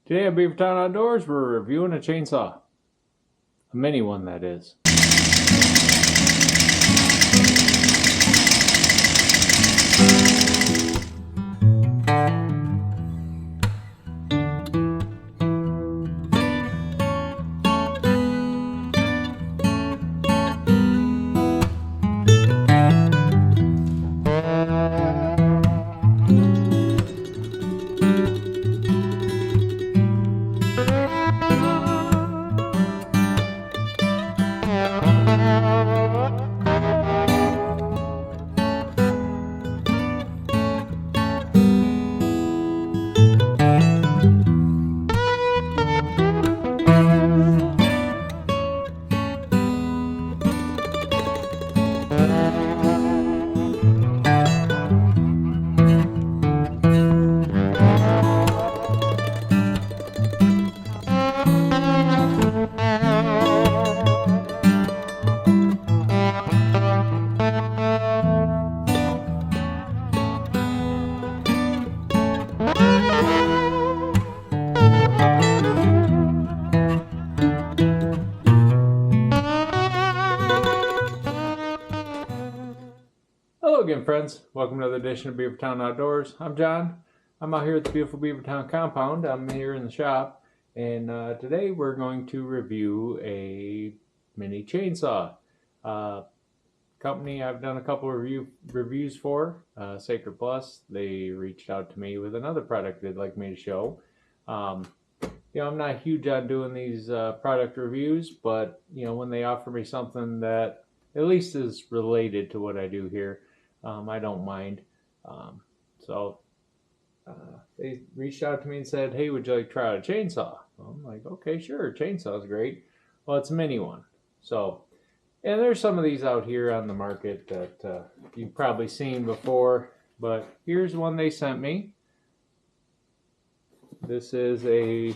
Today at Beavertown Outdoors, we're reviewing a chainsaw. A mini one, that is. Hello again, friends. Welcome to another edition of Beavertown Outdoors. I'm John. I'm out here at the beautiful Beavertown compound. I'm here in the shop, and today we're going to review a mini chainsaw. Company I've done a couple of reviews for, Sacred Plus. They reached out to me with another product they'd like me to show. I'm not huge on doing these product reviews, but when they offer me something that at least is related to what I do here, I don't mind. So they reached out to me and said, "Hey, would you like to try out a chainsaw?" Well, I'm like, "Okay, sure. Chainsaw's great." Well, it's a mini one. So, and there's some of these out here on the market that you've probably seen before, but here's one they sent me. This is a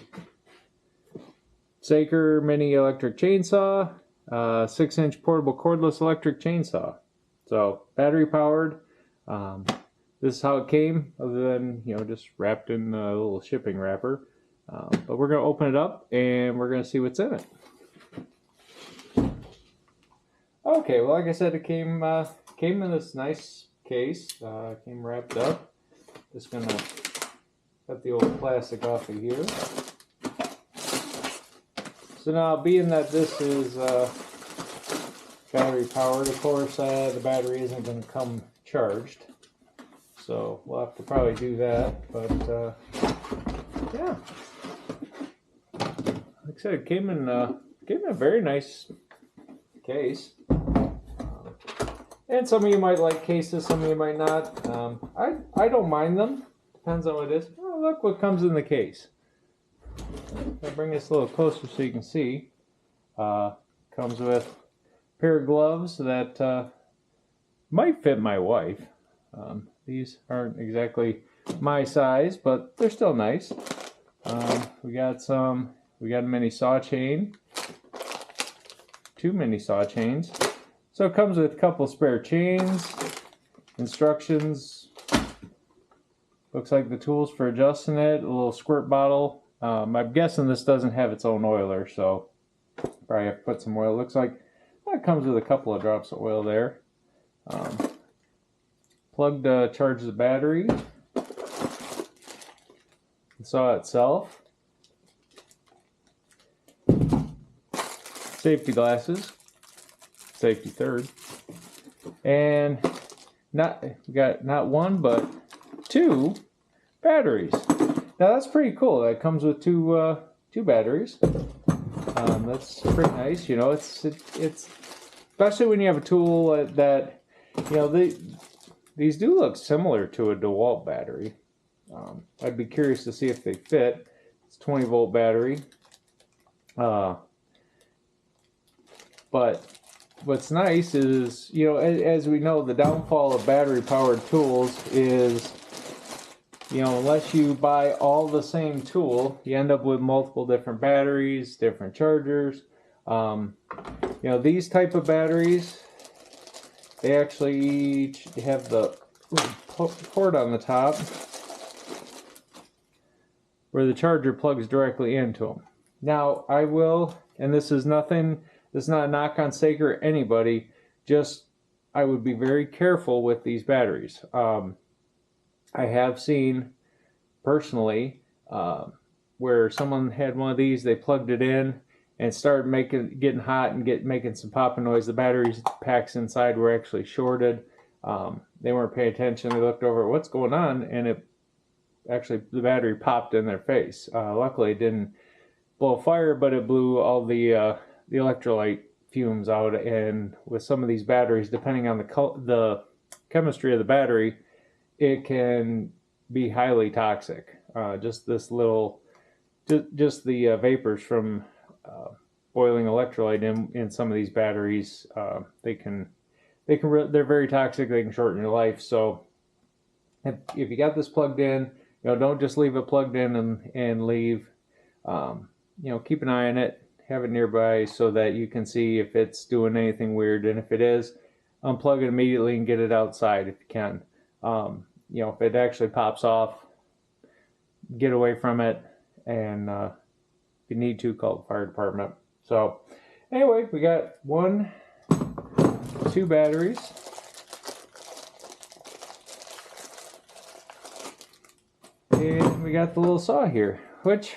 Saker mini electric chainsaw, 6-inch portable cordless electric chainsaw. So battery powered. This is how it came, other than just wrapped in a little shipping wrapper. But we're gonna open it up and we're gonna see what's in it. Okay, well, like I said, it came in this nice case. Came wrapped up. Just gonna cut the old plastic off of here. So now, being that this is battery powered, of course, the battery isn't going to come charged, so we'll have to probably do that. But yeah, like I said, it came in a very nice case. And some of you might like cases, some of you might not. I don't mind them. Depends on what it is. Oh, look what comes in the case. I'll bring this a little closer so you can see. Comes with a pair of gloves that might fit my wife. These aren't exactly my size, but they're still nice. We got a mini saw chain, 2 mini saw chains. So it comes with a couple spare chains, instructions. Looks like the tools for adjusting it, a little squirt bottle. I'm guessing this doesn't have its own oiler, so probably have to put some oil. Looks like it comes with a couple of drops of oil there. Plug to charge the battery. The saw itself. Safety glasses. Safety third. And we got not one but 2 batteries. Now that's pretty cool. That comes with two batteries. That's pretty nice. It's especially when you have a tool that these do look similar to a DeWalt battery. I'd be curious to see if they fit. It's a 20-volt battery. But what's nice is, as we know, the downfall of battery-powered tools is, unless you buy all the same tool, you end up with multiple different batteries, different chargers. These type of batteries, they actually have the port on the top where the charger plugs directly into them. Now I will, and this is nothing, this is not a knock on Saker or anybody, just I would be very careful with these batteries. I have seen personally where someone had one of these, they plugged it in and started getting hot and making some popping noise. The batteries packs inside were actually shorted. They weren't paying attention. They looked over at what's going on, and the battery popped in their face. Luckily, it didn't blow a fire, but it blew all the electrolyte fumes out. And with some of these batteries, depending on the chemistry of the battery, it can be highly toxic. Just the vapors from boiling electrolyte in some of these batteries, they're very toxic. They can shorten your life. So if you got this plugged in, don't just leave it plugged in and leave. Keep an eye on it, have it nearby so that you can see if it's doing anything weird. And if it is, unplug it immediately and get it outside if you can. If it actually pops off, get away from it, and if you need to, call the fire department. So anyway, we got 2 batteries. And we got the little saw here, which,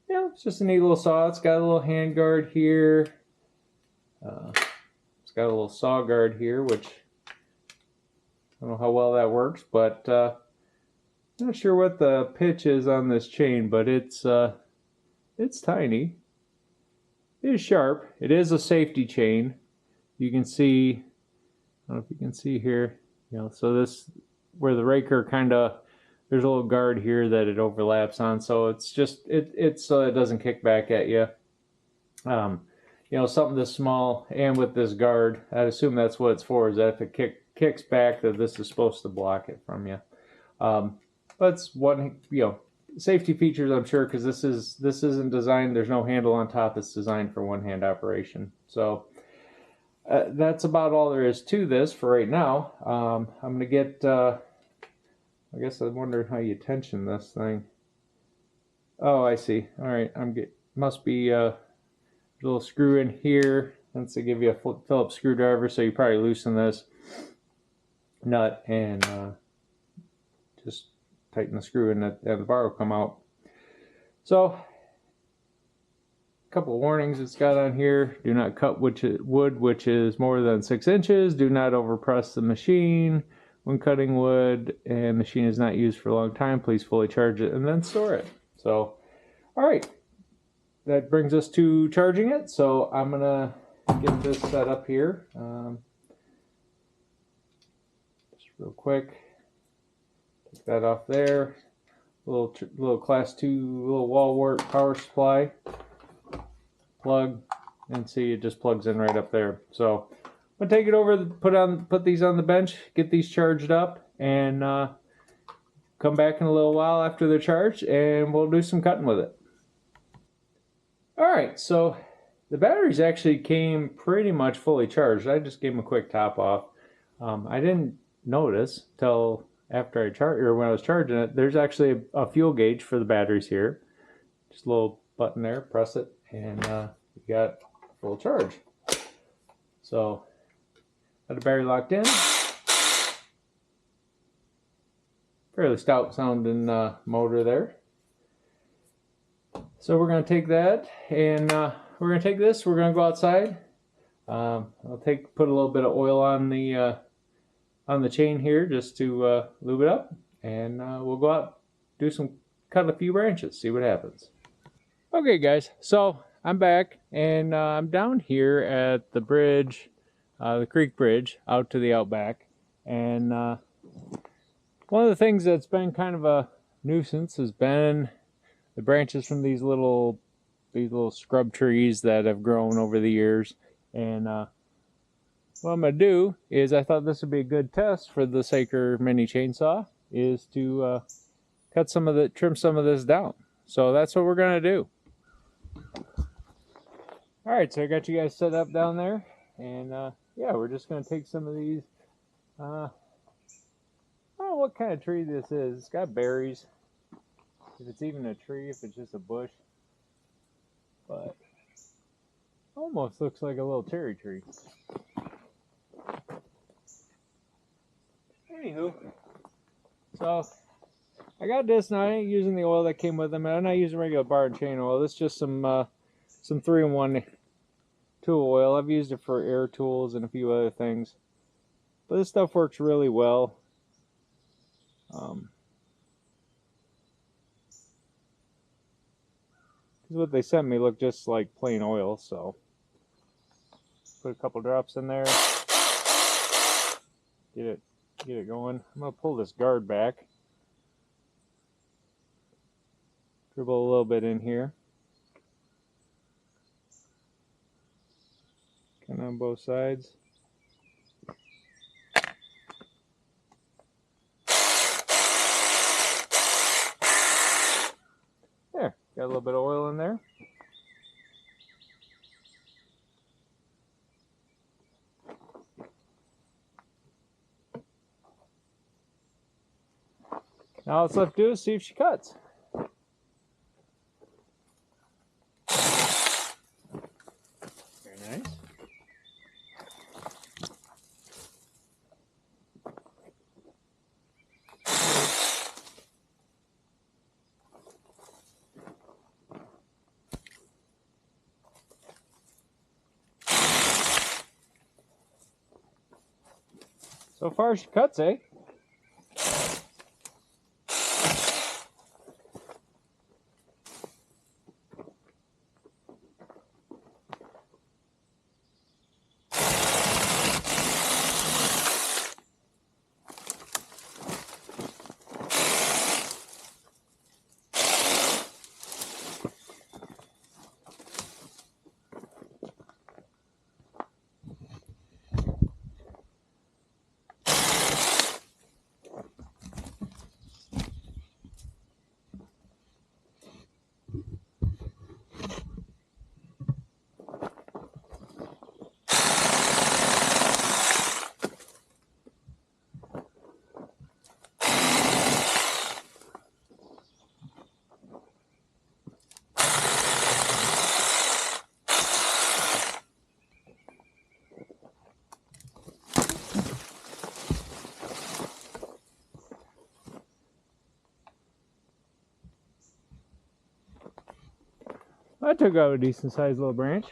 it's just a neat little saw. It's got a little hand guard here. It's got a little saw guard here, which I don't know how well that works, but not sure what the pitch is on this chain, but it's tiny. It is sharp. It is a safety chain. You can see, I don't know if you can see here, so this, where the raker there's a little guard here that it overlaps on, so it's just, it's so it doesn't kick back at you. Something this small, and with this guard, I'd assume that's what it's for, is that if it kicks back, that this is supposed to block it from you. But it's one, safety features, I'm sure, because this isn't designed, there's no handle on top, it's designed for one-hand operation. So that's about all there is to this for right now. I'm going to get, I guess I wonder how you tension this thing. Oh, I see. All right, must be a little screw in here. That's to give you a Phillips screwdriver, so you probably loosen this nut and just tighten the screw and the bar will come out. So, a couple of warnings it's got on here. Do not cut wood which is more than 6 inches. Do not overpress the machine when cutting wood, and machine is not used for a long time. Please fully charge it and then store it. So, all right, that brings us to charging it. So I'm gonna get this set up here. Just real quick, take that off there. Little class 2 little wall wart power supply plug, and see, it just plugs in right up there. So I'm gonna take it over, put these on the bench, get these charged up, and come back in a little while after they're charged, and we'll do some cutting with it. Alright, so the batteries actually came pretty much fully charged. I just gave them a quick top off. I didn't notice till after when I was charging it, there's actually a fuel gauge for the batteries here. Just a little button there, press it, and you got full charge. So, got the battery locked in. Fairly stout sounding motor there. So we're going to take that, and we're going to take this, we're going to go outside. I'll put a little bit of oil on the chain here just to lube it up, and we'll go out, cut a few branches, see what happens. Okay guys, so I'm back, and I'm down here at the bridge, the creek bridge, out to the outback, and one of the things that's been kind of a nuisance has been the branches from these little scrub trees that have grown over the years. And what I'm going to do is, I thought this would be a good test for the Saker mini chainsaw, is to trim some of this down. So that's what we're going to do. Alright, so I got you guys set up down there, and yeah, we're just going to take some of these, I don't know what kind of tree this is. It's got berries. if it's even a tree, if it's just a bush. But almost looks like a little cherry tree. Anywho, so I got this now. I ain't using the oil that came with them, and I'm not using regular bar and chain oil. This is just some 3-in-1 tool oil. I've used it for air tools and a few other things, but this stuff works really well. Because what they sent me looked just like plain oil, so put a couple drops in there, get it going. I'm gonna pull this guard back, dribble a little bit in here, kind of on both sides. There, got a little bit of oil in there. Now all that's left to do is see if she cuts. Very nice. So far she cuts, eh? I took out a decent sized little branch.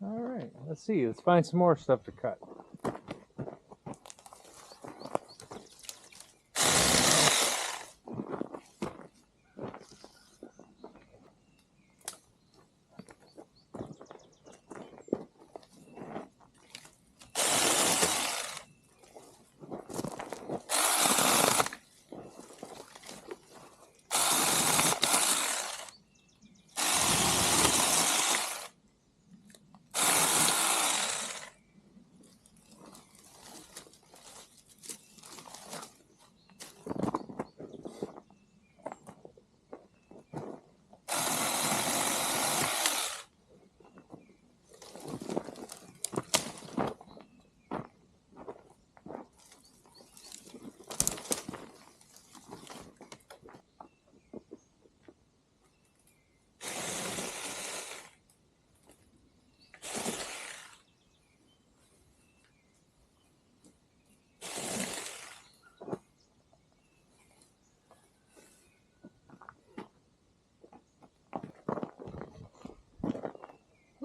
All right, let's see. Let's find some more stuff to cut.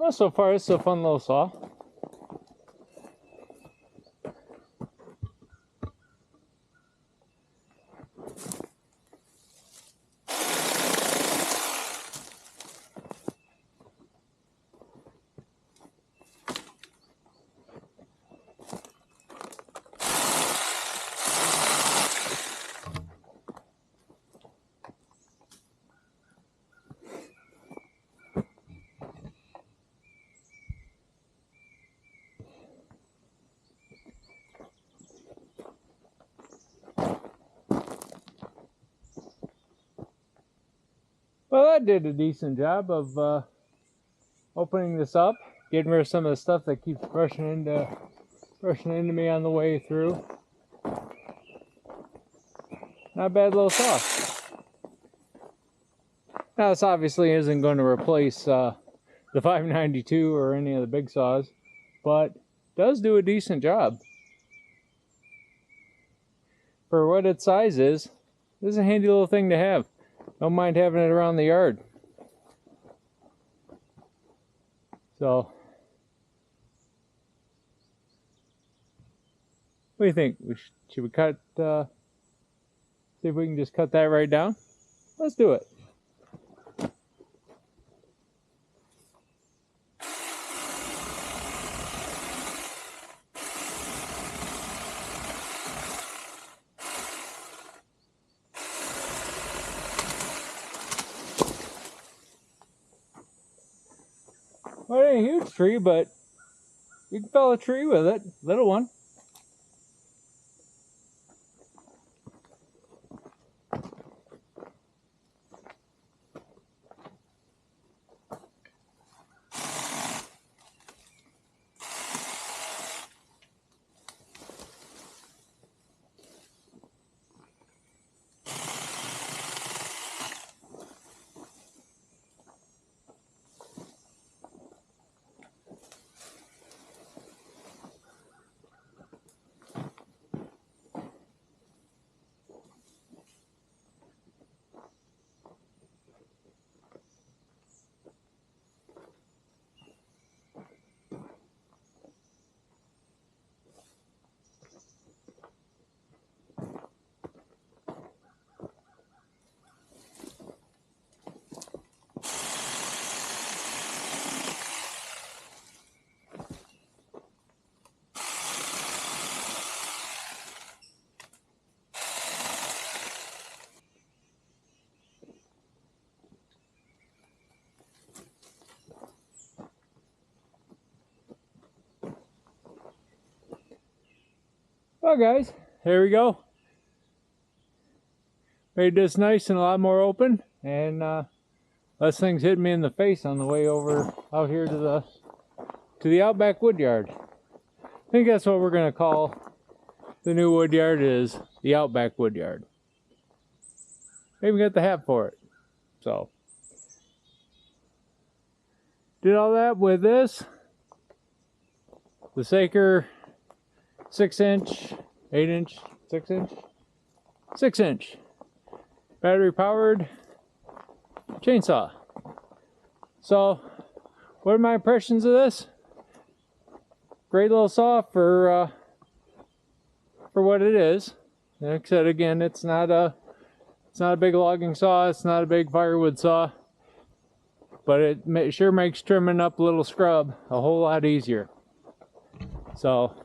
Well, so far it's a fun little saw. Well, that did a decent job of opening this up, getting rid of some of the stuff that keeps brushing into me on the way through. Not a bad little saw. Now, this obviously isn't going to replace the 592 or any of the big saws, but does do a decent job. For what its size is, this is a handy little thing to have. Don't mind having it around the yard. So, what do you think? Should we cut, see if we can just cut that right down? Let's do it. Well, it ain't a huge tree, but you can fell a tree with it. Little one. Well, guys, there we go. Made this nice and a lot more open, and less things hitting me in the face on the way over out here to the Outback Woodyard. I think that's what we're gonna call the new woodyard, is the Outback Woodyard. Even got the hat for it. So, did all that with this, the Saker 6-inch, 8-inch, 6-inch, 6-inch battery powered chainsaw. So, what are my impressions of this? Great little saw for what it is. Like I said, again, it's not a big logging saw, it's not a big firewood saw, but it sure makes trimming up a little scrub a whole lot easier. So,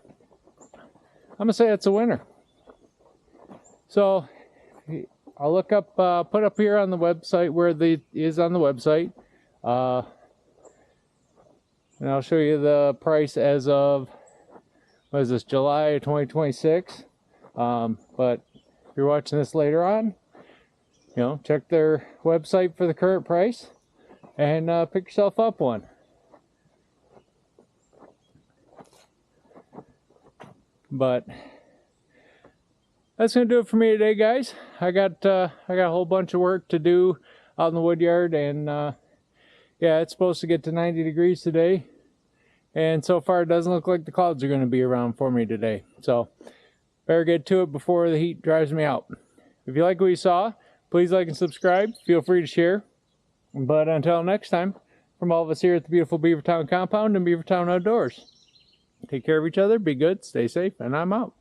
I'm gonna say it's a winner. So I'll look up, put up here on the website where it is on the website, and I'll show you the price as of, what is this, July 2026. But if you're watching this later on, you know, check their website for the current price and pick yourself up one. But that's gonna do it for me today, guys. I got a whole bunch of work to do out in the woodyard, and yeah, it's supposed to get to 90 degrees today, and so far it doesn't look like the clouds are going to be around for me today. So better get to it before the heat drives me out. If you like what you saw, please like and subscribe. Feel free to share. But until next time, from all of us here at the beautiful Beavertown compound and Beavertown Outdoors. Take care of each other, be good, stay safe, and I'm out.